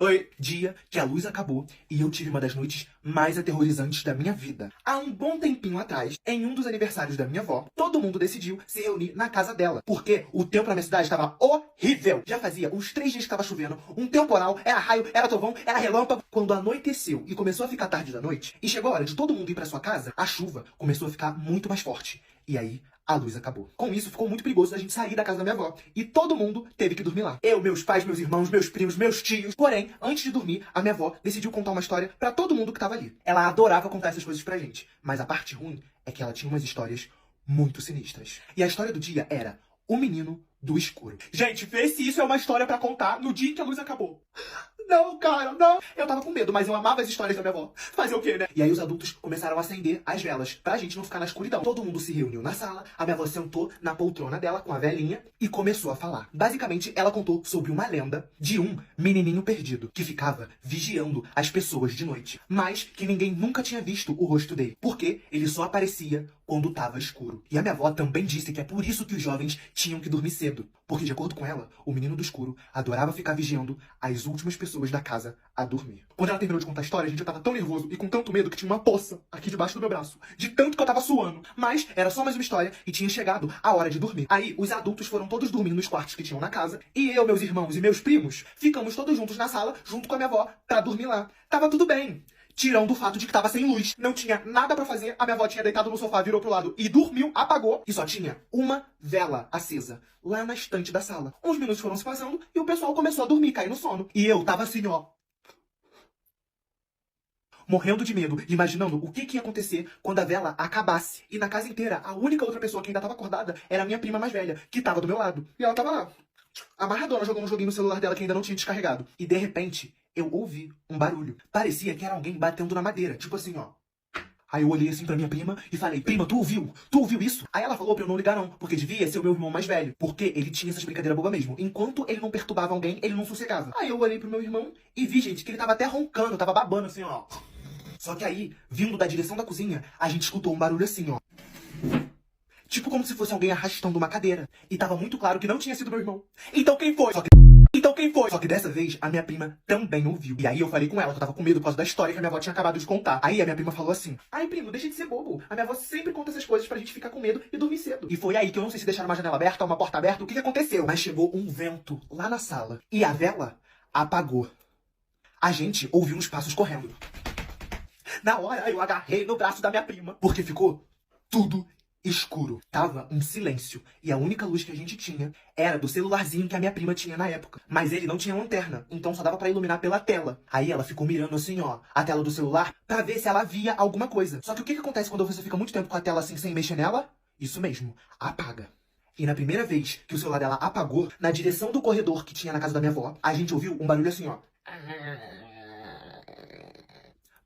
Foi dia que a luz acabou e eu tive uma das noites mais aterrorizantes da minha vida. Há um bom tempinho atrás, em um dos aniversários da minha avó, todo mundo decidiu se reunir na casa dela, porque o tempo na minha cidade estava horrível. Já fazia uns 3 dias que estava chovendo, um temporal, era raio, era trovão, era relâmpago. Quando anoiteceu e começou a ficar tarde da noite, e chegou a hora de todo mundo ir pra sua casa, a chuva começou a ficar muito mais forte. E aí, a luz acabou. Com isso, ficou muito perigoso da gente sair da casa da minha avó. E todo mundo teve que dormir lá. Eu, meus pais, meus irmãos, meus primos, meus tios. Porém, antes de dormir, a minha avó decidiu contar uma história pra todo mundo que tava ali. Ela adorava contar essas coisas pra gente. Mas a parte ruim é que ela tinha umas histórias muito sinistras. E a história do dia era O Menino do Escuro. Gente, vê se isso é uma história pra contar no dia em que a luz acabou. Não, cara, não. Eu tava com medo, mas eu amava as histórias da minha avó. Fazer o quê, né? E aí os adultos começaram a acender as velas, pra gente não ficar na escuridão. Todo mundo se reuniu na sala, a minha avó sentou na poltrona dela com a velinha e começou a falar. Basicamente, ela contou sobre uma lenda de um menininho perdido, que ficava vigiando as pessoas de noite, mas que ninguém nunca tinha visto o rosto dele, porque ele só aparecia quando tava escuro. E a minha avó também disse que é por isso que os jovens tinham que dormir cedo, porque de acordo com ela, o menino do escuro adorava ficar vigiando as últimas pessoas da casa a dormir. Quando ela terminou de contar a história, gente, eu tava tão nervoso e com tanto medo que tinha uma poça aqui debaixo do meu braço, de tanto que eu tava suando. Mas era só mais uma história e tinha chegado a hora de dormir. Aí os adultos foram todos dormindo nos quartos que tinham na casa e eu, meus irmãos e meus primos ficamos todos juntos na sala, junto com a minha avó, pra dormir lá. Tava tudo bem. Tirando o fato de que tava sem luz, não tinha nada pra fazer, a minha avó tinha deitado no sofá, virou pro lado e dormiu, apagou, e só tinha uma vela acesa lá na estante da sala. Uns minutos foram se passando e o pessoal começou a dormir, cair no sono. E eu tava assim, ó, morrendo de medo, imaginando o que ia acontecer quando a vela acabasse. E na casa inteira, a única outra pessoa que ainda tava acordada era a minha prima mais velha, que tava do meu lado. E ela tava lá, amarradona, jogando um joguinho no celular dela que ainda não tinha descarregado. E de repente, eu ouvi um barulho. Parecia que era alguém batendo na madeira, tipo assim, ó. Aí eu olhei assim pra minha prima e falei, prima, tu ouviu? Tu ouviu isso? Aí ela falou pra eu não ligar não, porque devia ser o meu irmão mais velho. Porque ele tinha essas brincadeiras bobas mesmo. Enquanto ele não perturbava alguém, ele não sossegava. Aí eu olhei pro meu irmão e vi, gente, que ele tava até roncando, tava babando assim, ó. Só que aí, vindo da direção da cozinha, a gente escutou um barulho assim, ó. Tipo como se fosse alguém arrastando uma cadeira. E tava muito claro que não tinha sido meu irmão. Então quem foi? Só que dessa vez, a minha prima também ouviu. E aí eu falei com ela, que eu tava com medo por causa da história que a minha avó tinha acabado de contar. Aí a minha prima falou assim, ai primo, deixa de ser bobo. A minha avó sempre conta essas coisas pra gente ficar com medo e dormir cedo. E foi aí que eu não sei se deixaram uma janela aberta, uma porta aberta, o que aconteceu. Mas chegou um vento lá na sala. E a vela apagou. A gente ouviu uns passos correndo. Na hora, eu agarrei no braço da minha prima, porque ficou tudo escuro. Tava um silêncio. E a única luz que a gente tinha era do celularzinho que a minha prima tinha na época. Mas ele não tinha lanterna, então só dava pra iluminar pela tela. Aí ela ficou mirando assim, ó, a tela do celular, pra ver se ela via alguma coisa. Só que o que acontece quando você fica muito tempo com a tela assim, sem mexer nela? Isso mesmo, apaga. E na primeira vez que o celular dela apagou, na direção do corredor que tinha na casa da minha avó, a gente ouviu um barulho assim, ó.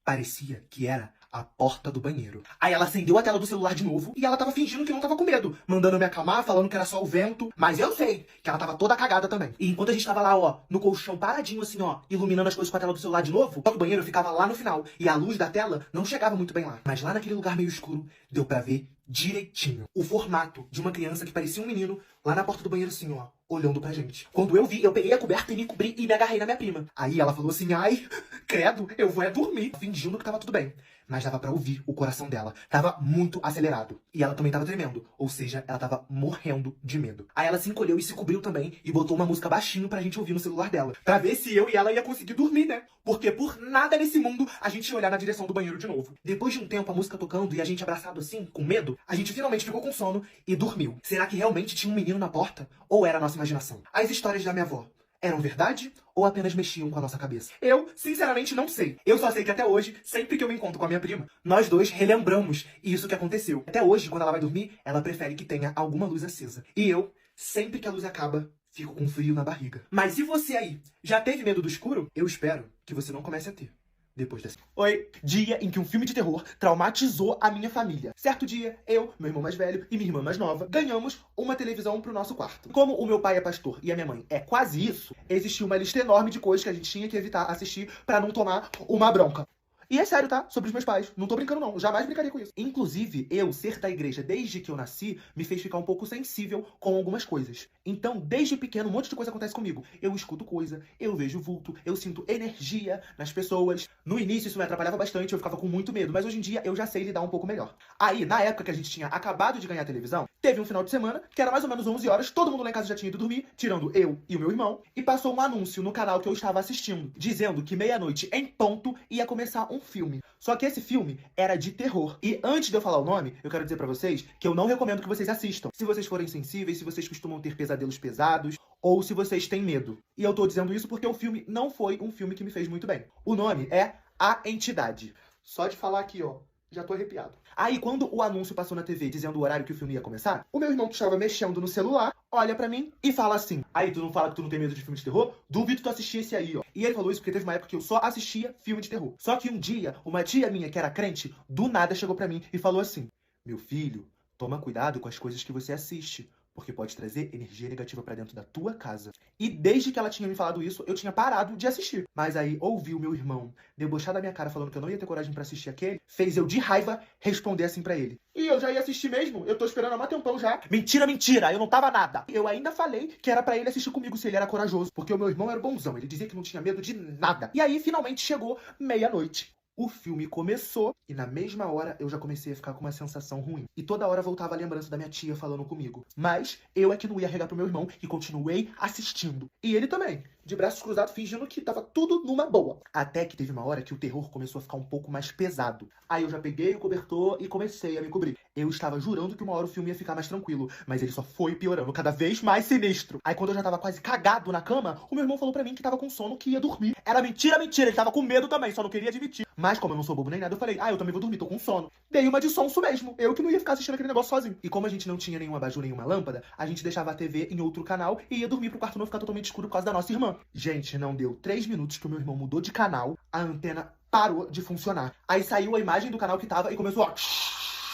Parecia que era a porta do banheiro. Aí ela acendeu a tela do celular de novo e ela tava fingindo que não tava com medo, mandando eu me acalmar, falando que era só o vento. Mas eu sei que ela tava toda cagada também. E enquanto a gente tava lá, ó, no colchão paradinho assim, ó, iluminando as coisas com a tela do celular de novo, o banheiro ficava lá no final e a luz da tela não chegava muito bem lá. Mas lá naquele lugar meio escuro, deu pra ver direitinho o formato de uma criança que parecia um menino lá na porta do banheiro assim, ó, olhando pra gente. Quando eu vi, eu peguei a coberta e me cobri e me agarrei na minha prima. Aí ela falou assim, ai, credo, eu vou dormir. Fingindo que tava tudo bem. Mas dava pra ouvir o coração dela. Tava muito acelerado. E ela também tava tremendo. Ou seja, ela tava morrendo de medo. Aí ela se encolheu e se cobriu também. E botou uma música baixinho pra gente ouvir no celular dela. Pra ver se eu e ela ia conseguir dormir, né? Porque por nada nesse mundo a gente ia olhar na direção do banheiro de novo. Depois de um tempo, a música tocando e a gente abraçado assim, com medo, a gente finalmente ficou com sono e dormiu. Será que realmente tinha um menino na porta? Ou era a nossa imaginação? As histórias da minha avó eram verdade ou apenas mexiam com a nossa cabeça? Eu, sinceramente, não sei. Eu só sei que até hoje, sempre que eu me encontro com a minha prima, nós dois relembramos isso que aconteceu. Até hoje, quando ela vai dormir, ela prefere que tenha alguma luz acesa. E eu, sempre que a luz acaba, fico com frio na barriga. Mas e você aí? Já teve medo do escuro? Eu espero que você não comece a ter. Depois dessa. Foi dia em que um filme de terror traumatizou a minha família. Certo dia, eu, meu irmão mais velho e minha irmã mais nova ganhamos uma televisão pro nosso quarto. Como o meu pai é pastor e a minha mãe é quase isso, existia uma lista enorme de coisas que a gente tinha que evitar assistir pra não tomar uma bronca. E é sério, tá? Sobre os meus pais. Não tô brincando, não. Jamais brincaria com isso. Inclusive, eu ser da igreja desde que eu nasci me fez ficar um pouco sensível com algumas coisas. Então, desde pequeno, um monte de coisa acontece comigo. Eu escuto coisa, eu vejo vulto, eu sinto energia nas pessoas. No início, isso me atrapalhava bastante, eu ficava com muito medo. Mas hoje em dia, eu já sei lidar um pouco melhor. Aí, na época que a gente tinha acabado de ganhar a televisão, teve um final de semana, que era mais ou menos 11 horas, todo mundo lá em casa já tinha ido dormir, tirando eu e o meu irmão, e passou um anúncio no canal que eu estava assistindo, dizendo que meia-noite em ponto ia começar um filme. Só que esse filme era de terror. E antes de eu falar o nome, eu quero dizer pra vocês que eu não recomendo que vocês assistam. Se vocês forem sensíveis, se vocês costumam ter pesadelos pesados, ou se vocês têm medo. E eu tô dizendo isso porque o filme não foi um filme que me fez muito bem. O nome é A Entidade. Só de falar aqui, ó, já tô arrepiado. Aí, quando o anúncio passou na TV dizendo o horário que o filme ia começar, o meu irmão que estava mexendo no celular, olha pra mim e fala assim: aí, tu não fala que tu não tem medo de filme de terror? Duvido tu assistir esse aí, ó. E ele falou isso porque teve uma época que eu só assistia filme de terror. Só que um dia, uma tia minha que era crente, do nada chegou pra mim e falou assim: meu filho, toma cuidado com as coisas que você assiste, porque pode trazer energia negativa pra dentro da tua casa. E desde que ela tinha me falado isso, eu tinha parado de assistir. Mas aí, ouvir o meu irmão debochar da minha cara falando que eu não ia ter coragem pra assistir aquele, fez eu, de raiva, responder assim pra ele: e eu já ia assistir mesmo? Eu tô esperando há um tempão já. Mentira, mentira, eu não tava nada. Eu ainda falei que era pra ele assistir comigo se ele era corajoso, porque o meu irmão era bonzão, ele dizia que não tinha medo de nada. E aí, finalmente, chegou meia-noite. O filme começou e na mesma hora eu já comecei a ficar com uma sensação ruim. E toda hora voltava a lembrança da minha tia falando comigo. Mas eu é que não ia regar pro meu irmão e continuei assistindo. E ele também, de braços cruzados, fingindo que tava tudo numa boa. Até que teve uma hora que o terror começou a ficar um pouco mais pesado. Aí eu já peguei o cobertor e comecei a me cobrir. Eu estava jurando que uma hora o filme ia ficar mais tranquilo, mas ele só foi piorando, cada vez mais sinistro. Aí quando eu já tava quase cagado na cama, o meu irmão falou pra mim que tava com sono, que ia dormir. Era mentira, mentira, ele tava com medo também, só não queria admitir. Mas como eu não sou bobo nem nada, eu falei: eu também vou dormir, tô com sono. Dei uma de sonso mesmo, eu que não ia ficar assistindo aquele negócio sozinho. E como a gente não tinha nenhuma abajur, nenhuma lâmpada, a gente deixava a TV em outro canal e ia dormir pro quarto não ficar totalmente escuro por causa da nossa irmã. Gente, não deu 3 minutos que o meu irmão mudou de canal, a antena parou de funcionar. Aí saiu a imagem do canal que tava e começou a...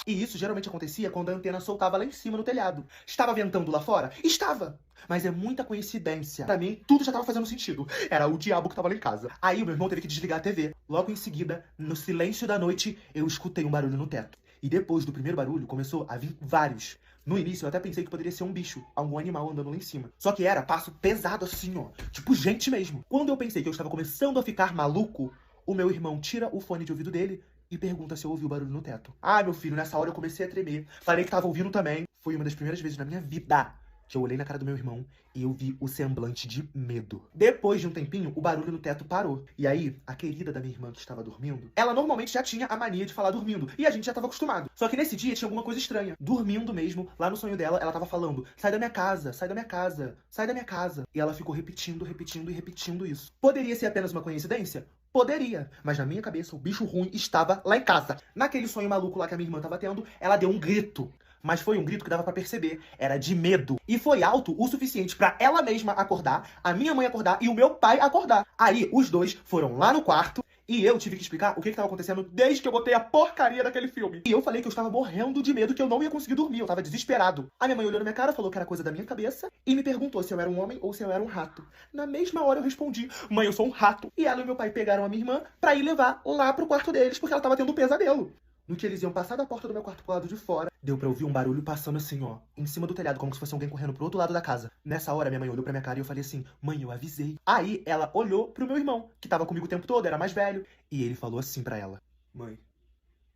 E isso geralmente acontecia quando a antena soltava lá em cima no telhado. Estava ventando lá fora? Estava! Mas é muita coincidência. Pra mim, tudo já tava fazendo sentido. Era o diabo que tava lá em casa. Aí o meu irmão teve que desligar a TV. Logo em seguida, no silêncio da noite, eu escutei um barulho no teto. E depois do primeiro barulho, começou a vir vários. No início, eu até pensei que poderia ser um bicho, algum animal andando lá em cima. Só que era passo pesado assim, ó. Tipo gente mesmo. Quando eu pensei que eu estava começando a ficar maluco, o meu irmão tira o fone de ouvido dele e pergunta se eu ouvi o barulho no teto. Meu filho, nessa hora eu comecei a tremer. Falei que tava ouvindo também. Foi uma das primeiras vezes na minha vida que eu olhei na cara do meu irmão e eu vi o semblante de medo. Depois de um tempinho, o barulho no teto parou. E aí, a querida da minha irmã que estava dormindo, ela normalmente já tinha a mania de falar dormindo. E a gente já estava acostumado. Só que nesse dia tinha alguma coisa estranha. Dormindo mesmo, lá no sonho dela, ela tava falando: sai da minha casa, sai da minha casa, sai da minha casa. E ela ficou repetindo, repetindo e repetindo isso. Poderia ser apenas uma coincidência? Poderia, mas na minha cabeça o bicho ruim estava lá em casa. Naquele sonho maluco lá que a minha irmã tava tendo, ela deu um grito. Mas foi um grito que dava pra perceber, era de medo. E foi alto o suficiente pra ela mesma acordar, a minha mãe acordar e o meu pai acordar. Aí os dois foram lá no quarto e eu tive que explicar o que estava acontecendo desde que eu botei a porcaria daquele filme. E eu falei que eu estava morrendo de medo, que eu não ia conseguir dormir, eu tava desesperado. A minha mãe olhou na minha cara, falou que era coisa da minha cabeça e me perguntou se eu era um homem ou se eu era um rato. Na mesma hora eu respondi: mãe, eu sou um rato. E ela e meu pai pegaram a minha irmã pra ir levar lá pro quarto deles, porque ela tava tendo um pesadelo. No que eles iam passar da porta do meu quarto pro lado de fora, deu pra ouvir um barulho passando assim, ó, em cima do telhado, como se fosse alguém correndo pro outro lado da casa. Nessa hora, minha mãe olhou pra minha cara e eu falei assim: mãe, eu avisei. Aí, ela olhou pro meu irmão, que tava comigo o tempo todo, era mais velho, e ele falou assim pra ela: mãe,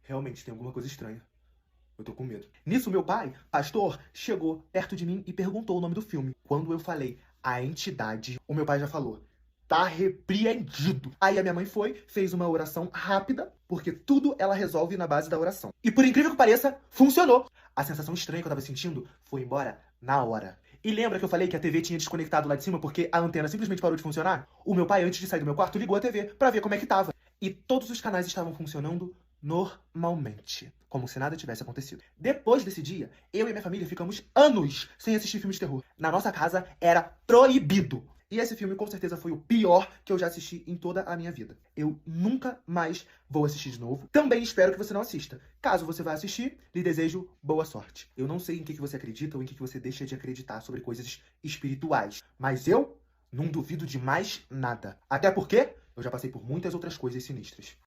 realmente tem alguma coisa estranha. Eu tô com medo. Nisso, meu pai, pastor, chegou perto de mim e perguntou o nome do filme. Quando eu falei A Entidade, o meu pai já falou: tá repreendido. Aí a minha mãe foi, fez uma oração rápida, porque tudo ela resolve na base da oração. E por incrível que pareça, funcionou. A sensação estranha que eu tava sentindo foi embora na hora. E lembra que eu falei que a TV tinha desconectado lá de cima porque a antena simplesmente parou de funcionar? O meu pai, antes de sair do meu quarto, ligou a TV pra ver como é que tava. E todos os canais estavam funcionando normalmente, como se nada tivesse acontecido. Depois desse dia, eu e minha família ficamos anos sem assistir filmes de terror. Na nossa casa era proibido. E esse filme, com certeza, foi o pior que eu já assisti em toda a minha vida. Eu nunca mais vou assistir de novo. Também espero que você não assista. Caso você vá assistir, lhe desejo boa sorte. Eu não sei em que você acredita ou em que você deixa de acreditar sobre coisas espirituais. Mas eu não duvido de mais nada. Até porque eu já passei por muitas outras coisas sinistras.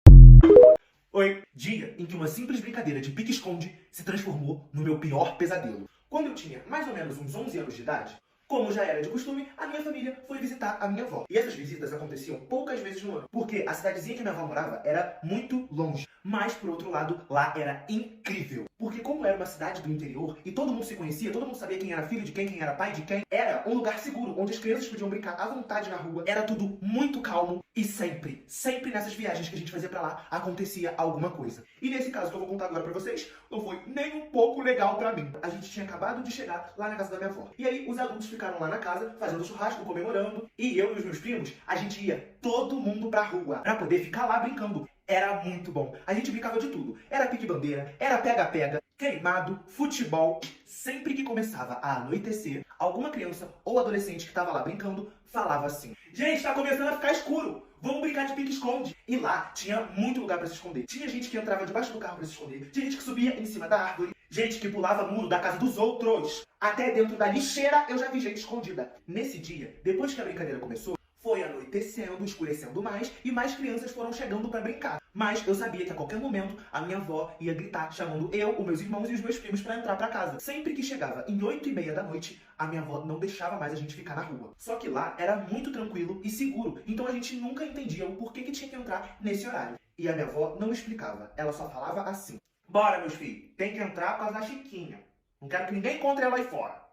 Foi dia em que uma simples brincadeira de pique-esconde se transformou no meu pior pesadelo. Quando eu tinha mais ou menos uns 11 anos de idade, como já era de costume, a minha família foi visitar a minha avó. E essas visitas aconteciam poucas vezes no ano, porque a cidadezinha que minha avó morava era muito longe. Mas, por outro lado, lá era incrível. Porque como era uma cidade do interior, e todo mundo se conhecia, todo mundo sabia quem era filho de quem era pai de quem, era um lugar seguro, onde as crianças podiam brincar à vontade na rua. Era tudo muito calmo e sempre nessas viagens que a gente fazia pra lá, acontecia alguma coisa. E nesse caso que eu vou contar agora pra vocês, não foi nem um pouco legal pra mim. A gente tinha acabado de chegar lá na casa da minha avó. E aí os adultos ficaram lá na casa, fazendo churrasco, comemorando. E eu e os meus primos, a gente ia todo mundo pra rua, pra poder ficar lá brincando. Era muito bom. A gente brincava de tudo. Era pique-bandeira, era pega-pega, queimado, futebol. Sempre que começava a anoitecer, alguma criança ou adolescente que estava lá brincando falava assim: gente, tá começando a ficar escuro, vamos brincar de pique-esconde. E lá tinha muito lugar pra se esconder. Tinha gente que entrava debaixo do carro pra se esconder, tinha gente que subia em cima da árvore, gente que pulava muro da casa dos outros. Até dentro da lixeira eu já vi gente escondida. Nesse dia, depois que a brincadeira começou, foi anoitecendo, escurecendo mais, e mais crianças foram chegando pra brincar. Mas eu sabia que a qualquer momento a minha avó ia gritar, chamando eu, os meus irmãos e os meus primos pra entrar pra casa. Sempre que chegava em 8h30 da noite, a minha avó não deixava mais a gente ficar na rua. Só que lá era muito tranquilo e seguro, então a gente nunca entendia o porquê que tinha que entrar nesse horário. E a minha avó não explicava, ela só falava assim: bora, meus filhos, tem que entrar por causa da Chiquinha. Não quero que ninguém encontre ela aí fora.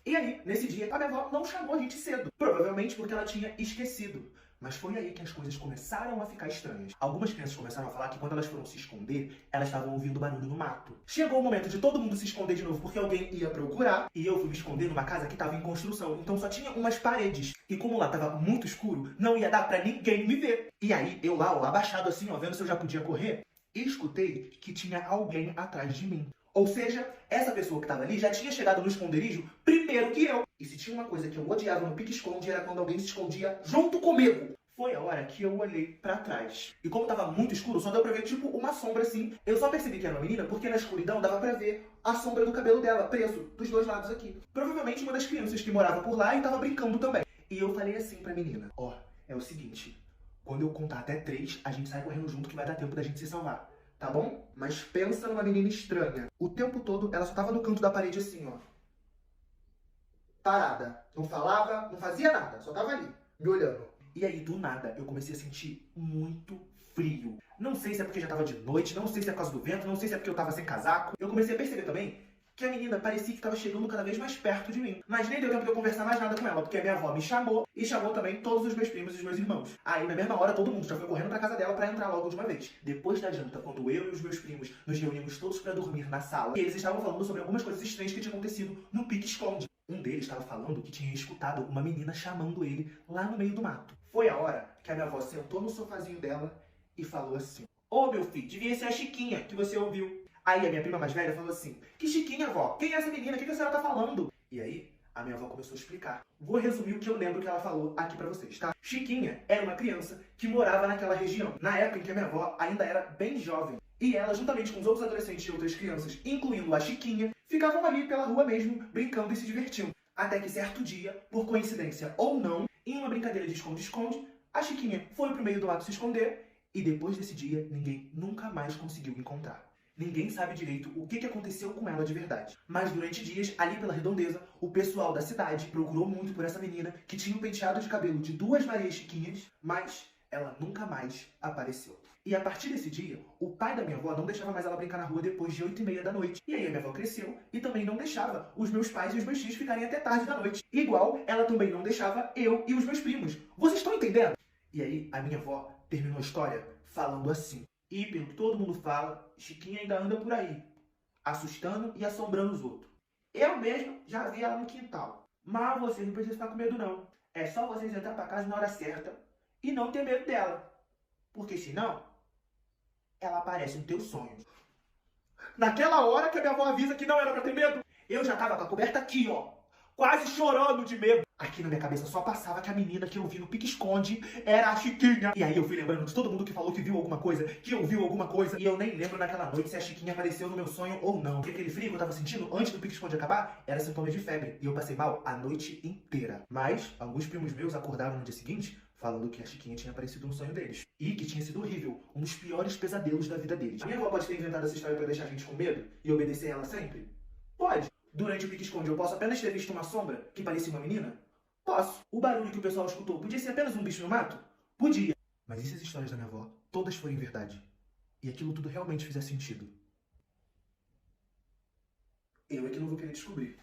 E aí, nesse dia, a minha avó não chamou a gente cedo. Provavelmente porque ela tinha esquecido. Mas foi aí que as coisas começaram a ficar estranhas. Algumas crianças começaram a falar que quando elas foram se esconder, elas estavam ouvindo barulho no mato. Chegou o momento de todo mundo se esconder de novo porque alguém ia procurar. E eu fui me esconder numa casa que estava em construção. Então só tinha umas paredes. E como lá estava muito escuro, não ia dar pra ninguém me ver. E aí, eu lá, ó, abaixado assim, ó, vendo se eu já podia correr, escutei que tinha alguém atrás de mim. Ou seja, essa pessoa que estava ali já tinha chegado no esconderijo primeiro que eu. E se tinha uma coisa que eu odiava no pique-esconde era quando alguém se escondia junto comigo. Foi a hora que eu olhei pra trás. E como tava muito escuro, só deu pra ver tipo uma sombra assim. Eu só percebi que era uma menina porque na escuridão dava pra ver a sombra do cabelo dela, preso, dos dois lados aqui. Provavelmente uma das crianças que morava por lá e tava brincando também. E eu falei assim pra menina: ó, é o seguinte, quando eu contar até 3, a gente sai correndo junto que vai dar tempo da gente se salvar. Tá bom? Mas pensa numa menina estranha. O tempo todo ela só tava no canto da parede assim, ó. Parada. Não falava, não fazia nada. Só tava ali, me olhando. E aí, do nada, eu comecei a sentir muito frio. Não sei se é porque já tava de noite, não sei se é por causa do vento, não sei se é porque eu tava sem casaco. Eu comecei a perceber também que a menina parecia que tava chegando cada vez mais perto de mim. Mas nem deu tempo de eu conversar mais nada com ela, porque a minha avó me chamou e chamou também todos os meus primos e os meus irmãos. Aí, na mesma hora, todo mundo já foi correndo pra casa dela pra entrar logo de uma vez. Depois da janta, quando eu e os meus primos nos reunimos todos pra dormir na sala, e eles estavam falando sobre algumas coisas estranhas que tinham acontecido no pique-esconde. Um deles estava falando que tinha escutado uma menina chamando ele lá no meio do mato. Foi a hora que a minha avó sentou no sofazinho dela e falou assim: ô, meu filho, devia ser a Chiquinha que você ouviu. Aí a minha prima mais velha falou assim: que Chiquinha, avó? Quem é essa menina? O que a senhora tá falando? E aí, a minha avó começou a explicar. Vou resumir o que eu lembro que ela falou aqui pra vocês, tá? Chiquinha era uma criança que morava naquela região, na época em que a minha avó ainda era bem jovem. E ela, juntamente com os outros adolescentes e outras crianças, incluindo a Chiquinha, ficavam ali pela rua mesmo, brincando e se divertindo. Até que certo dia, por coincidência ou não, em uma brincadeira de esconde-esconde, a Chiquinha foi pro meio do mato se esconder, e depois desse dia, ninguém nunca mais conseguiu encontrar. Ninguém sabe direito o que aconteceu com ela de verdade. Mas durante dias, ali pela redondeza, o pessoal da cidade procurou muito por essa menina que tinha um penteado de cabelo de 2 Marias Chiquinhas, mas ela nunca mais apareceu. E a partir desse dia, o pai da minha avó não deixava mais ela brincar na rua depois de 8h30 da noite. E aí a minha avó cresceu e também não deixava os meus pais e os meus tios ficarem até tarde da noite. Igual ela também não deixava eu e os meus primos. Vocês estão entendendo? E aí a minha avó terminou a história falando assim: e pelo que todo mundo fala, Chiquinha ainda anda por aí, assustando e assombrando os outros. Eu mesmo já vi ela no quintal. Mas vocês não precisam ficar com medo não. É só vocês entrar pra casa na hora certa e não ter medo dela. Porque senão, ela aparece nos teus sonhos. Naquela hora que a minha avó avisa que não era pra ter medo, eu já tava com a coberta aqui, ó, quase chorando de medo. Aqui na minha cabeça só passava que a menina que eu vi no pique-esconde era a Chiquinha. E aí eu fui lembrando de todo mundo que falou que viu alguma coisa, que ouviu alguma coisa. E eu nem lembro naquela noite se a Chiquinha apareceu no meu sonho ou não. Porque aquele frio que eu tava sentindo antes do pique-esconde acabar era sintoma de febre. E eu passei mal a noite inteira. Mas alguns primos meus acordaram no dia seguinte falando que a Chiquinha tinha aparecido no sonho deles. E que tinha sido horrível, um dos piores pesadelos da vida deles. A minha avó pode ter inventado essa história pra deixar a gente com medo e obedecer ela sempre? Pode. Durante o pique-esconde eu posso apenas ter visto uma sombra que parecia uma menina? Posso. O barulho que o pessoal escutou podia ser apenas um bicho no mato? Podia. Mas e se as histórias da minha avó todas forem verdade? E aquilo tudo realmente fizer sentido? Eu é que não vou querer descobrir.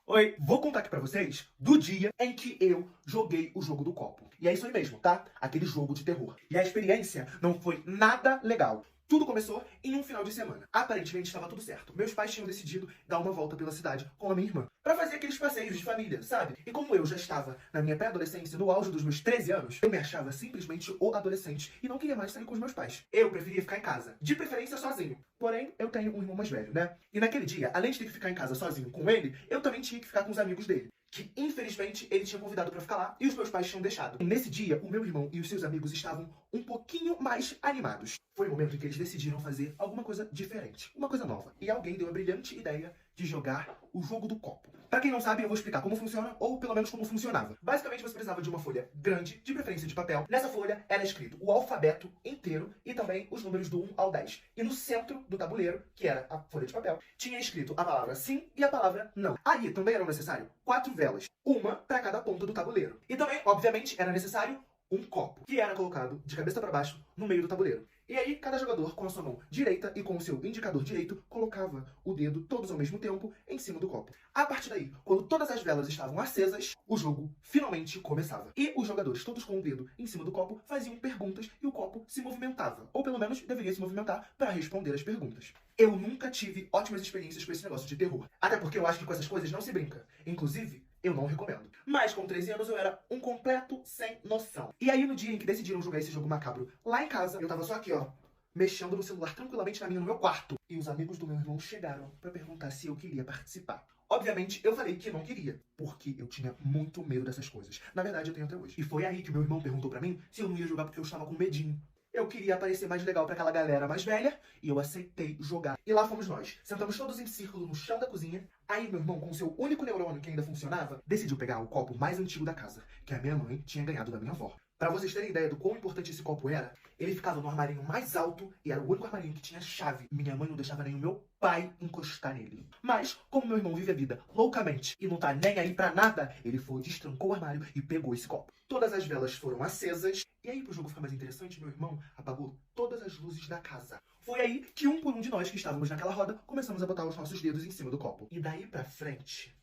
Oi, vou contar aqui pra vocês do dia em que eu joguei o jogo do copo. E é isso aí mesmo, tá? Aquele jogo de terror. E a experiência não foi nada legal. Tudo começou em um final de semana. Aparentemente estava tudo certo. Meus pais tinham decidido dar uma volta pela cidade com a minha irmã, pra fazer aqueles passeios de família, sabe? E como eu já estava na minha pré-adolescência, no auge dos meus 13 anos, eu me achava simplesmente o adolescente e não queria mais sair com os meus pais. Eu preferia ficar em casa, de preferência sozinho. Porém, eu tenho um irmão mais velho, né? E naquele dia, além de ter que ficar em casa sozinho com ele, eu também tinha que ficar com os amigos dele, que infelizmente ele tinha convidado pra ficar lá e os meus pais tinham deixado. E nesse dia, o meu irmão e os seus amigos estavam um pouquinho mais animados. Foi o momento em que eles decidiram fazer alguma coisa diferente, uma coisa nova. E alguém deu a brilhante ideia de jogar o jogo do copo. Pra quem não sabe, eu vou explicar como funciona, ou pelo menos como funcionava. Basicamente, você precisava de uma folha grande, de preferência de papel. Nessa folha era escrito o alfabeto inteiro e também os números do 1 ao 10. E no centro do tabuleiro, que era a folha de papel, tinha escrito a palavra sim e a palavra não. Aí também eram necessários 4 velas, uma para cada ponta do tabuleiro. E também, obviamente, era necessário um copo, que era colocado de cabeça para baixo no meio do tabuleiro. E aí, cada jogador, com a sua mão direita e com o seu indicador direito, colocava o dedo, todos ao mesmo tempo, em cima do copo. A partir daí, quando todas as velas estavam acesas, o jogo finalmente começava. E os jogadores, todos com o dedo em cima do copo, faziam perguntas e o copo se movimentava. Ou pelo menos deveria se movimentar para responder as perguntas. Eu nunca tive ótimas experiências com esse negócio de terror. Até porque eu acho que com essas coisas não se brinca. Inclusive, eu não recomendo. Mas com 13 anos eu era um completo sem noção. E aí no dia em que decidiram jogar esse jogo macabro lá em casa, eu tava só aqui, ó, mexendo no celular tranquilamente no meu quarto. E os amigos do meu irmão chegaram pra perguntar se eu queria participar. Obviamente, eu falei que não queria, porque eu tinha muito medo dessas coisas. Na verdade, eu tenho até hoje. E foi aí que meu irmão perguntou pra mim se eu não ia jogar porque eu estava com medinho. Eu queria parecer mais legal pra aquela galera mais velha e eu aceitei jogar. E lá fomos nós. Sentamos todos em círculo no chão da cozinha. Aí meu irmão, com o seu único neurônio que ainda funcionava, decidiu pegar o copo mais antigo da casa, que a minha mãe tinha ganhado da minha avó. Pra vocês terem ideia do quão importante esse copo era, ele ficava no armarinho mais alto e era o único armarinho que tinha chave. Minha mãe não deixava nem o meu pai encostar nele. Mas, como meu irmão vive a vida loucamente e não tá nem aí pra nada, ele foi, destrancou o armário e pegou esse copo. Todas as velas foram acesas. E aí, pro jogo ficar mais interessante, meu irmão apagou todas as luzes da casa. Foi aí que um por um de nós que estávamos naquela roda começamos a botar os nossos dedos em cima do copo. E daí pra frente,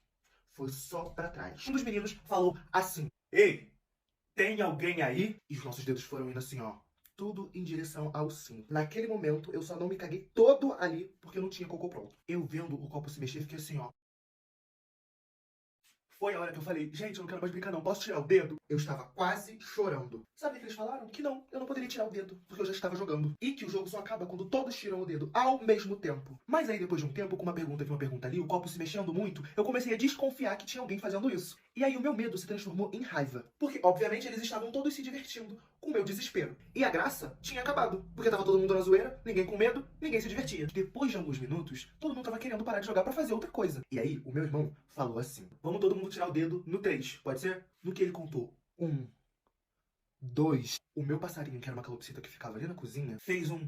foi só pra trás. Um dos meninos falou assim: "Ei, tem alguém aí?" E os nossos dedos foram indo assim, ó, tudo em direção ao sim. Naquele momento, eu só não me caguei todo ali porque eu não tinha cocô pronto. Eu vendo o copo se mexer, fiquei assim, ó. Foi a hora que eu falei, gente, eu não quero mais brincar não, posso tirar o dedo? Eu estava quase chorando. Sabe o que eles falaram? Que não, eu não poderia tirar o dedo, porque eu já estava jogando. E que o jogo só acaba quando todos tiram o dedo ao mesmo tempo. Mas aí, depois de um tempo, com uma pergunta aqui, uma pergunta ali, o copo se mexendo muito, eu comecei a desconfiar que tinha alguém fazendo isso. E aí o meu medo se transformou em raiva. Porque, obviamente, eles estavam todos se divertindo com o meu desespero. E a graça tinha acabado, porque tava todo mundo na zoeira, ninguém com medo, ninguém se divertia. Depois de alguns minutos, todo mundo tava querendo parar de jogar pra fazer outra coisa. E aí, o meu irmão falou assim: "Vamos todo mundo tirar o dedo no 3, pode ser?" No que ele contou 1, 2, o meu passarinho, que era uma calopsita que ficava ali na cozinha, fez um...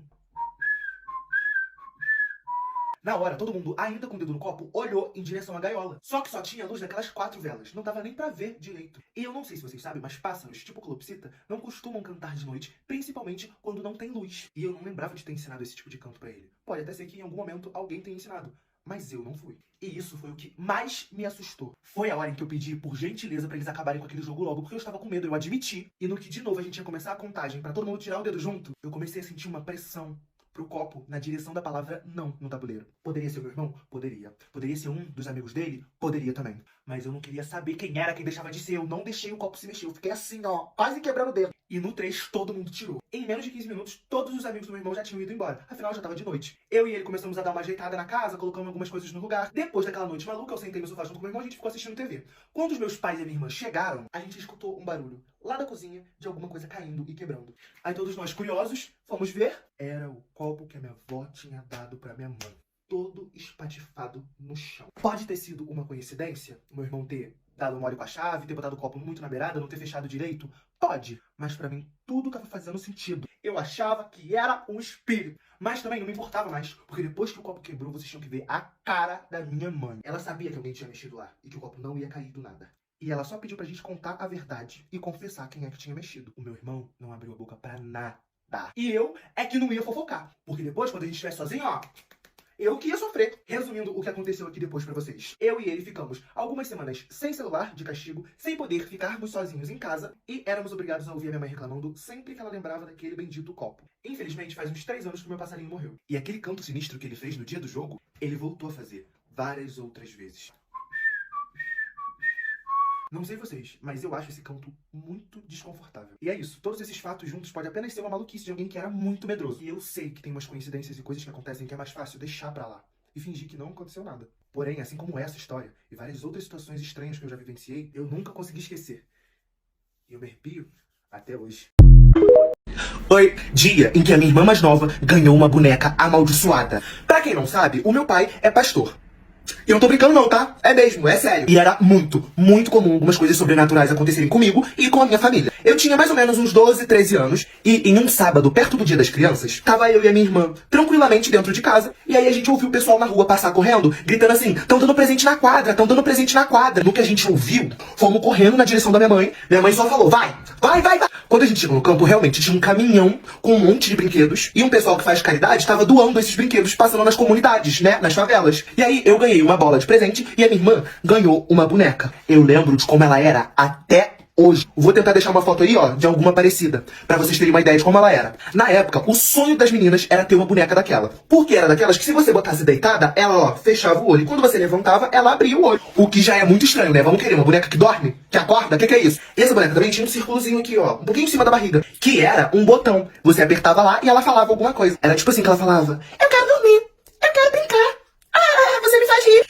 Na hora, todo mundo, ainda com o dedo no copo, olhou em direção à gaiola. Só que só tinha luz daquelas 4 velas. Não dava nem pra ver direito. E eu não sei se vocês sabem, mas pássaros, tipo calopsita, não costumam cantar de noite, principalmente quando não tem luz. E eu não lembrava de ter ensinado esse tipo de canto pra ele. Pode até ser que em algum momento alguém tenha ensinado, mas eu não fui. E isso foi o que mais me assustou. Foi a hora em que eu pedi, por gentileza, pra eles acabarem com aquele jogo logo, porque eu estava com medo, eu admiti. E no que de novo a gente ia começar a contagem pra todo mundo tirar o dedo junto, eu comecei a sentir uma pressão pro copo na direção da palavra não no tabuleiro. Poderia ser o meu irmão? Poderia. Poderia ser um dos amigos dele? Poderia também. Mas eu não queria saber quem era quem deixava de ser. Eu não deixei o copo se mexer. Eu fiquei assim, ó, quase quebrando o dedo. E no 3, todo mundo tirou. Em menos de 15 minutos, todos os amigos do meu irmão já tinham ido embora. Afinal, já tava de noite. Eu e ele começamos a dar uma ajeitada na casa, colocando algumas coisas no lugar. Depois daquela noite maluca, eu sentei no sofá junto com meu irmão e a gente ficou assistindo TV. Quando os meus pais e a minha irmã chegaram, a gente escutou um barulho lá da cozinha de alguma coisa caindo e quebrando. Aí todos nós, curiosos, fomos ver. Era o copo que a minha avó tinha dado pra minha mãe. todo espatifado no chão. Pode ter sido uma coincidência, o meu irmão ter dado mole com a chave, ter botado o copo muito na beirada, não ter fechado direito? Pode, mas pra mim tudo tava fazendo sentido. Eu achava que era um espírito, mas também não me importava mais, porque depois que o copo quebrou, vocês tinham que ver a cara da minha mãe. Ela sabia que alguém tinha mexido lá e que o copo não ia cair do nada. E ela só pediu pra gente contar a verdade e confessar quem é que tinha mexido. O meu irmão não abriu a boca pra nada. E eu é que não ia fofocar, porque depois, quando a gente estivesse sozinho, ó, eu que ia sofrer. Resumindo o que aconteceu aqui depois pra vocês. Eu e ele ficamos algumas semanas sem celular, de castigo, sem poder ficarmos sozinhos em casa, e éramos obrigados a ouvir a minha mãe reclamando sempre que ela lembrava daquele bendito copo. Infelizmente, faz uns 3 anos que meu passarinho morreu. E aquele canto sinistro que ele fez no dia do jogo, ele voltou a fazer várias outras vezes. Não sei vocês, mas eu acho esse canto muito desconfortável. E é isso, todos esses fatos juntos podem apenas ser uma maluquice de alguém que era muito medroso. E eu sei que tem umas coincidências e coisas que acontecem que é mais fácil deixar pra lá e fingir que não aconteceu nada. Porém, assim como essa história e várias outras situações estranhas que eu já vivenciei, eu nunca consegui esquecer. E eu me arrepio até hoje. Foi dia em que a minha irmã mais nova ganhou uma boneca amaldiçoada. Pra quem não sabe, o meu pai é pastor. E eu não tô brincando não, tá? É mesmo, é sério. E era muito, muito comum algumas coisas sobrenaturais acontecerem comigo e com a minha família. Eu tinha mais ou menos uns 12, 13 anos, e em um sábado, perto do Dia das Crianças, tava eu e a minha irmã tranquilamente dentro de casa, e aí a gente ouviu o pessoal na rua passar correndo, gritando assim, tão dando presente na quadra, tão dando presente na quadra. No que a gente ouviu, fomos correndo na direção da minha mãe só falou, vai, vai, vai, vai. Quando a gente chegou no campo, realmente tinha um caminhão com um monte de brinquedos, e um pessoal que faz caridade tava doando esses brinquedos, passando nas comunidades, né, nas favelas. E aí eu ganhei uma bola de presente e a minha irmã ganhou uma boneca. Eu lembro de como ela era até hoje. Vou tentar deixar uma foto aí, ó, de alguma parecida, pra vocês terem uma ideia de como ela era. Na época, o sonho das meninas era ter uma boneca daquela. Porque era daquelas que se você botasse deitada, ela, ó, fechava o olho. E quando você levantava, ela abria o olho. O que já é muito estranho, né? Vamos querer uma boneca que dorme? Que acorda? O que é isso? E essa boneca também tinha um círculozinho aqui, ó, um pouquinho em cima da barriga, que era um botão. Você apertava lá e ela falava alguma coisa. Era tipo assim que ela falava, eu quero dormir, eu quero brincar. Ah, você me faz rir.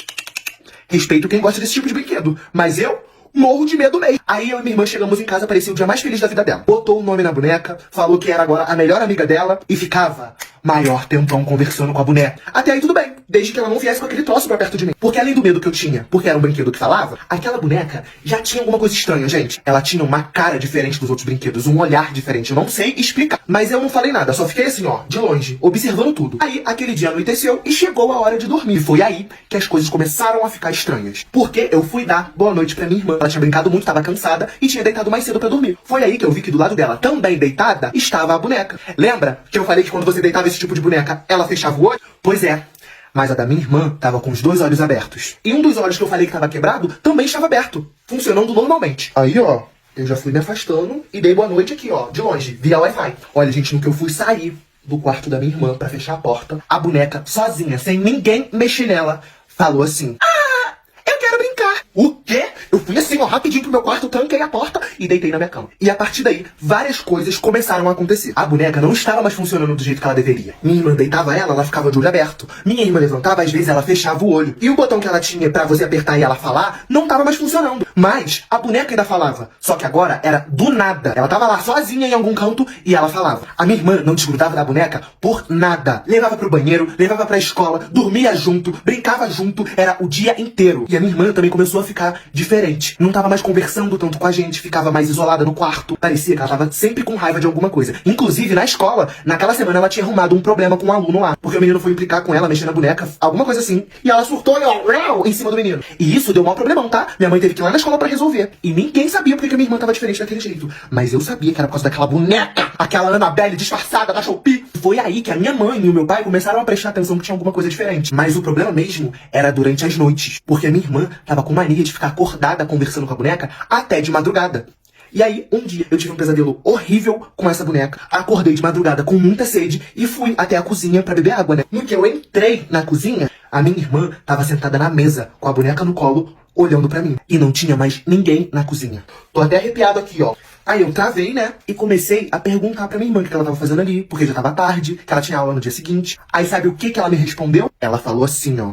Respeito quem gosta desse tipo de brinquedo, mas eu morro de medo mesmo. Aí eu e minha irmã chegamos em casa, parecia o dia mais feliz da vida dela. Botou o nome na boneca, falou que era agora a melhor amiga dela e ficava maior tempão conversando com a boneca. Até aí tudo bem, desde que ela não viesse com aquele troço pra perto de mim. Porque além do medo que eu tinha, porque era um brinquedo que falava, aquela boneca já tinha alguma coisa estranha, gente. Ela tinha uma cara diferente dos outros brinquedos, um olhar diferente. Eu não sei explicar, mas eu não falei nada, só fiquei assim, ó, de longe, observando tudo. Aí aquele dia anoiteceu e chegou a hora de dormir. E foi aí que as coisas começaram a ficar estranhas. Porque eu fui dar boa noite pra minha irmã. Ela tinha brincado muito, tava cansada e tinha deitado mais cedo pra dormir. Foi aí que eu vi que do lado dela, também deitada, estava a boneca. Lembra que eu falei que quando você deitava esse tipo de boneca, ela fechava o olho? Pois é. Mas a da minha irmã tava com os 2 olhos abertos. E um dos olhos que eu falei que tava quebrado também estava aberto, funcionando normalmente. Aí, ó, eu já fui me afastando e dei boa noite aqui, ó, de longe, via Wi-Fi. Olha, gente, no que eu fui sair do quarto da minha irmã pra fechar a porta, a boneca, sozinha, sem ninguém mexer nela, falou assim, ah, eu quero brincar. O quê? Eu fui assim, ó, rapidinho pro meu quarto, tranquei a porta e deitei na minha cama. E a partir daí, várias coisas começaram a acontecer. A boneca não estava mais funcionando do jeito que ela deveria. Minha irmã deitava ela ficava de olho aberto. Minha irmã levantava, às vezes ela fechava o olho. E o botão que ela tinha pra você apertar e ela falar, não tava mais funcionando. Mas a boneca ainda falava. Só que agora era do nada. Ela tava lá sozinha em algum canto e ela falava. A minha irmã não desgrudava da boneca por nada. Levava pro banheiro, levava pra escola, dormia junto, brincava junto, era o dia inteiro. E a minha irmã também começou a ficar diferente. Não tava mais conversando tanto com a gente, ficava mais isolada no quarto. Parecia que ela tava sempre com raiva de alguma coisa. Inclusive, na escola, naquela semana ela tinha arrumado um problema com um aluno lá. Porque o menino foi implicar com ela, mexendo na boneca, alguma coisa assim. E ela surtou, ó, em cima do menino. E isso deu um maior problemão, tá? Minha mãe teve que ir lá na escola pra resolver. E ninguém sabia porque que a minha irmã tava diferente daquele jeito. Mas eu sabia que era por causa daquela boneca, aquela Annabelle disfarçada da Shopee. Foi aí que a minha mãe e o meu pai começaram a prestar atenção que tinha alguma coisa diferente. Mas o problema mesmo era durante as noites. Porque a minha irmã tava com mania de ficar acordada conversando com a boneca até de madrugada. E aí, um dia, eu tive um pesadelo horrível com essa boneca. Acordei de madrugada com muita sede e fui até a cozinha pra beber água, né? No que eu entrei na cozinha, a minha irmã tava sentada na mesa com a boneca no colo, olhando pra mim. E não tinha mais ninguém na cozinha. Tô até arrepiado aqui, ó. Aí eu travei, né? E comecei a perguntar pra minha irmã o que ela tava fazendo ali, porque já tava tarde, que ela tinha aula no dia seguinte. Aí sabe o que ela me respondeu? Ela falou assim, ó.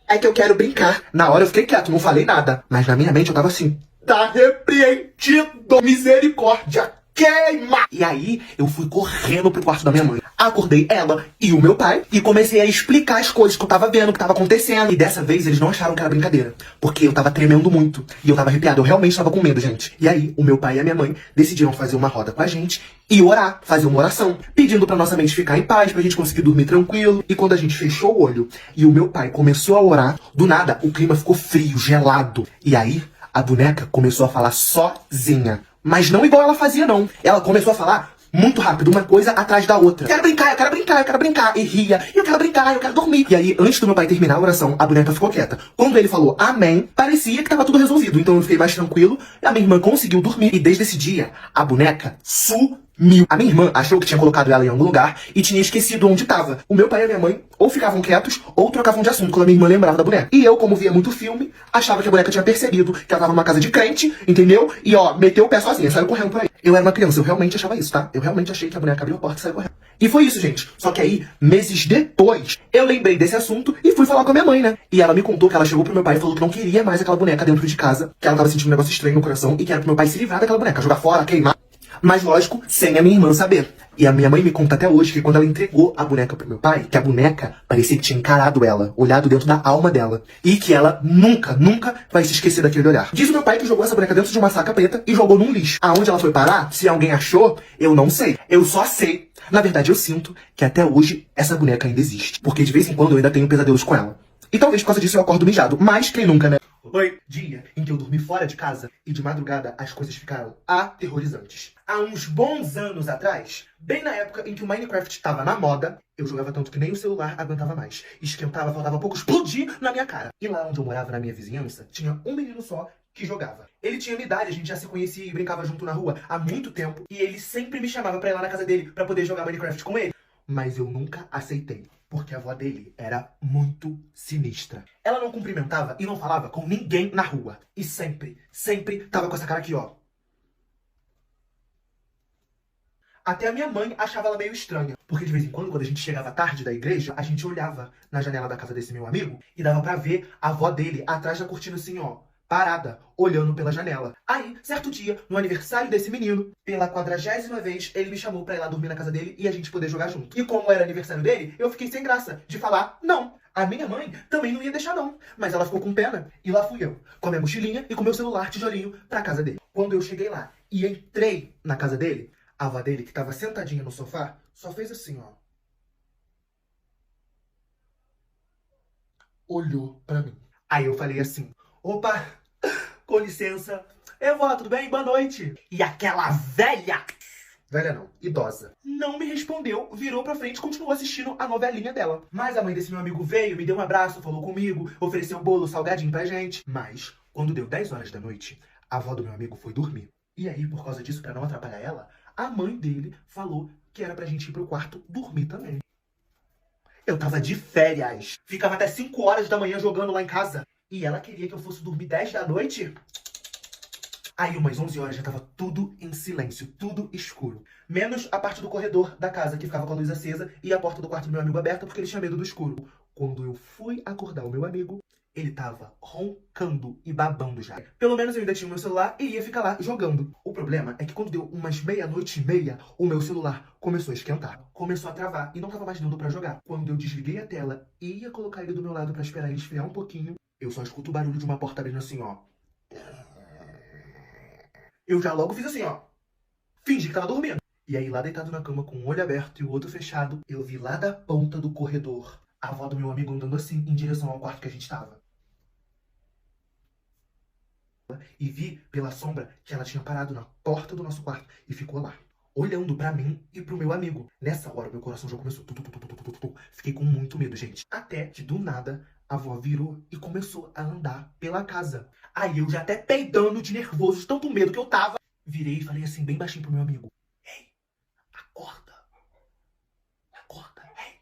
É que eu quero brincar. Na hora eu fiquei quieto, não falei nada. Mas na minha mente eu tava assim, tá repreendido, misericórdia. queima! E aí, eu fui correndo pro quarto da minha mãe. Acordei ela e o meu pai e comecei a explicar as coisas que eu tava vendo, que tava acontecendo. E dessa vez, eles não acharam que era brincadeira. Porque eu tava tremendo muito. E eu tava arrepiado. Eu realmente tava com medo, gente. E aí, o meu pai e a minha mãe decidiram fazer uma roda com a gente e orar, fazer uma oração, pedindo pra nossa mente ficar em paz, pra gente conseguir dormir tranquilo. E quando a gente fechou o olho e o meu pai começou a orar, do nada, o clima ficou frio, gelado. E aí, a boneca começou a falar sozinha. Mas não igual ela fazia, não. Ela começou a falar muito rápido, uma coisa atrás da outra. Quero brincar, eu quero brincar, eu quero brincar. E ria, eu quero brincar, eu quero dormir. E aí, antes do meu pai terminar a oração, a boneca ficou quieta. Quando ele falou amém, parecia que tava tudo resolvido. Então eu fiquei mais tranquilo, a minha irmã conseguiu dormir. E desde esse dia, a boneca sumiu. A minha irmã achou que tinha colocado ela em algum lugar e tinha esquecido onde tava. O meu pai e a minha mãe ou ficavam quietos ou trocavam de assunto quando a minha irmã lembrava da boneca. E eu, como via muito filme, achava que a boneca tinha percebido que ela tava numa casa de crente, entendeu? E ó, meteu o pé sozinha, saiu correndo por aí. Eu era uma criança, eu realmente achava isso, tá? Eu realmente achei que a boneca abriu a porta e saiu correndo. E foi isso, gente. Só que aí, meses depois, eu lembrei desse assunto e fui falar com a minha mãe, né? E ela me contou que ela chegou pro meu pai e falou que não queria mais aquela boneca dentro de casa, que ela tava sentindo um negócio estranho no coração e que era pro meu pai se livrar daquela boneca, jogar fora, queimar. Mas lógico, sem a minha irmã saber. E a minha mãe me conta até hoje que quando ela entregou a boneca pro meu pai, que a boneca parecia que tinha encarado ela, olhado dentro da alma dela. E que ela nunca, nunca vai se esquecer daquele olhar. Diz o meu pai que jogou essa boneca dentro de uma saca preta e jogou num lixo. Aonde ela foi parar, se alguém achou, eu não sei. Eu só sei. Na verdade, eu sinto que até hoje essa boneca ainda existe. Porque de vez em quando eu ainda tenho pesadelos com ela. E talvez por causa disso eu acordo mijado. Mas quem nunca, né? Foi dia em que eu dormi fora de casa e de madrugada as coisas ficaram aterrorizantes. Há uns bons anos atrás, bem na época em que o Minecraft estava na moda, eu jogava tanto que nem o celular aguentava mais. Esquentava, faltava pouco explodir na minha cara. E lá onde eu morava, na minha vizinhança, tinha um menino só que jogava. Ele tinha minha idade, a gente já se conhecia e brincava junto na rua há muito tempo. E ele sempre me chamava pra ir lá na casa dele pra poder jogar Minecraft com ele. Mas eu nunca aceitei. Porque a avó dele era muito sinistra. Ela não cumprimentava e não falava com ninguém na rua. E sempre tava com essa cara aqui, ó. Até a minha mãe achava ela meio estranha. Porque de vez em quando a gente chegava tarde da igreja, a gente olhava na janela da casa desse meu amigo e dava pra ver a avó dele atrás da cortina assim, ó. Parada, olhando pela janela. Aí, certo dia, no aniversário desse menino, pela 40ª vez, ele me chamou pra ir lá dormir na casa dele e a gente poder jogar junto. E como era aniversário dele, eu fiquei sem graça de falar não. A minha mãe também não ia deixar não, mas ela ficou com pena e lá fui eu, com a minha mochilinha e com meu celular tijolinho pra casa dele. Quando eu cheguei lá e entrei na casa dele, a avó dele, que tava sentadinha no sofá, só fez assim, ó. Olhou pra mim. Aí eu falei assim, opa, com licença. Vó, tudo bem? Boa noite. E aquela velha, velha não, idosa, não me respondeu, virou pra frente e continuou assistindo a novelinha dela. Mas a mãe desse meu amigo veio, me deu um abraço, falou comigo, ofereceu bolo, salgadinho pra gente. Mas, quando deu 10 horas da noite, a avó do meu amigo foi dormir. E aí, por causa disso, pra não atrapalhar ela, a mãe dele falou que era pra gente ir pro quarto dormir também. Eu tava de férias. Ficava até 5 horas da manhã jogando lá em casa. E ela queria que eu fosse dormir 10 da noite? Aí, umas 11 horas, já tava tudo em silêncio, tudo escuro. Menos a parte do corredor da casa, que ficava com a luz acesa, e a porta do quarto do meu amigo aberta, porque ele tinha medo do escuro. Quando eu fui acordar o meu amigo, ele tava roncando e babando já. Pelo menos eu ainda tinha o meu celular e ia ficar lá jogando. O problema é que quando deu umas 00:30, o meu celular começou a esquentar. Começou a travar e não tava mais dando pra jogar. Quando eu desliguei a tela e ia colocar ele do meu lado pra esperar ele esfriar um pouquinho, eu só escuto o barulho de uma porta abrindo assim, ó. Eu já logo fiz assim, ó. Fingi que tava dormindo. E aí, lá deitado na cama com um olho aberto e o outro fechado, eu vi lá da ponta do corredor a avó do meu amigo andando assim, em direção ao quarto que a gente tava. E vi pela sombra que ela tinha parado na porta do nosso quarto e ficou lá, olhando pra mim e pro meu amigo. Nessa hora, meu coração já começou. Fiquei com muito medo, gente. Até que, do nada, a avó virou e começou a andar pela casa. Aí eu já até peidando de nervoso, de tanto medo que eu tava, virei e falei assim, bem baixinho pro meu amigo. Ei, acorda. Acorda, ei.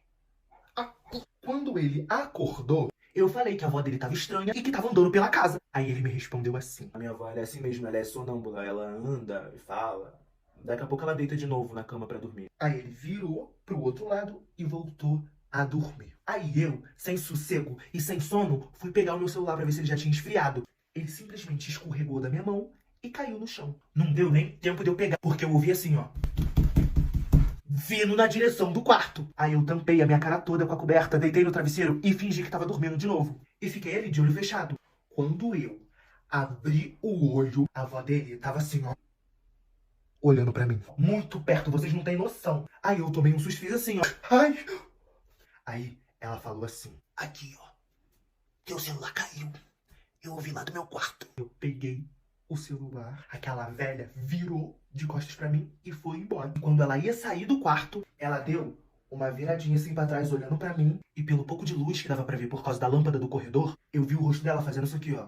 Quando ele acordou, eu falei que a avó dele tava estranha e que tava andando pela casa. Aí ele me respondeu assim. A minha avó é assim mesmo, ela é sonâmbula, ela anda e fala. Daqui a pouco ela deita de novo na cama pra dormir. Aí ele virou pro outro lado e voltou a dormir. Aí eu, sem sossego e sem sono, fui pegar o meu celular pra ver se ele já tinha esfriado. Ele simplesmente escorregou da minha mão e caiu no chão. Não deu nem tempo de eu pegar, porque eu ouvi assim, ó, vindo na direção do quarto. Aí eu tampei a minha cara toda com a coberta, deitei no travesseiro e fingi que tava dormindo de novo. E fiquei ali de olho fechado. Quando eu abri o olho, a avó dele tava assim, ó, olhando pra mim. Muito perto, vocês não têm noção. Aí eu tomei um susto, fiz assim, ó. Ai! Aí ela falou assim, aqui, ó, teu celular caiu. Eu ouvi lá do meu quarto. Eu peguei o celular, aquela velha virou de costas pra mim e foi embora. E quando ela ia sair do quarto, ela deu uma viradinha assim pra trás, olhando pra mim. E pelo pouco de luz que dava pra ver por causa da lâmpada do corredor, eu vi o rosto dela fazendo isso aqui, ó.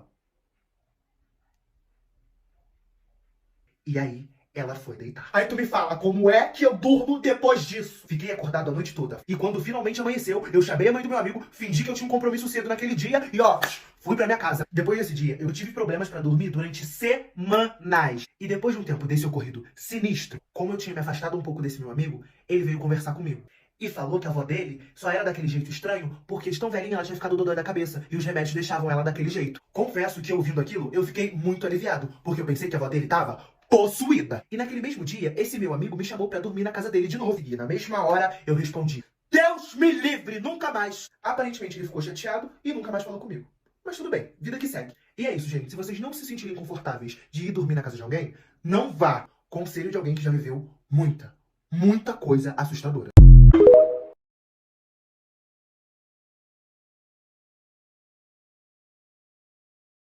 E aí, ela foi deitar. Aí tu me fala, como é que eu durmo depois disso? Fiquei acordado a noite toda. E quando finalmente amanheceu, eu chamei a mãe do meu amigo, fingi que eu tinha um compromisso cedo naquele dia e ó, fui pra minha casa. Depois desse dia, eu tive problemas pra dormir durante semanas. E depois de um tempo desse ocorrido sinistro, como eu tinha me afastado um pouco desse meu amigo, ele veio conversar comigo. E falou que a avó dele só era daquele jeito estranho porque de tão velhinha ela tinha ficado dodói da cabeça e os remédios deixavam ela daquele jeito. Confesso que ouvindo aquilo, eu fiquei muito aliviado, porque eu pensei que a avó dele tava possuída. E naquele mesmo dia, esse meu amigo me chamou pra dormir na casa dele de novo. E na mesma hora, eu respondi, Deus me livre, nunca mais. Aparentemente ele ficou chateado e nunca mais falou comigo. Mas tudo bem, vida que segue. E é isso, gente. Se vocês não se sentirem confortáveis de ir dormir na casa de alguém, não vá. Conselho de alguém que já viveu muita coisa assustadora.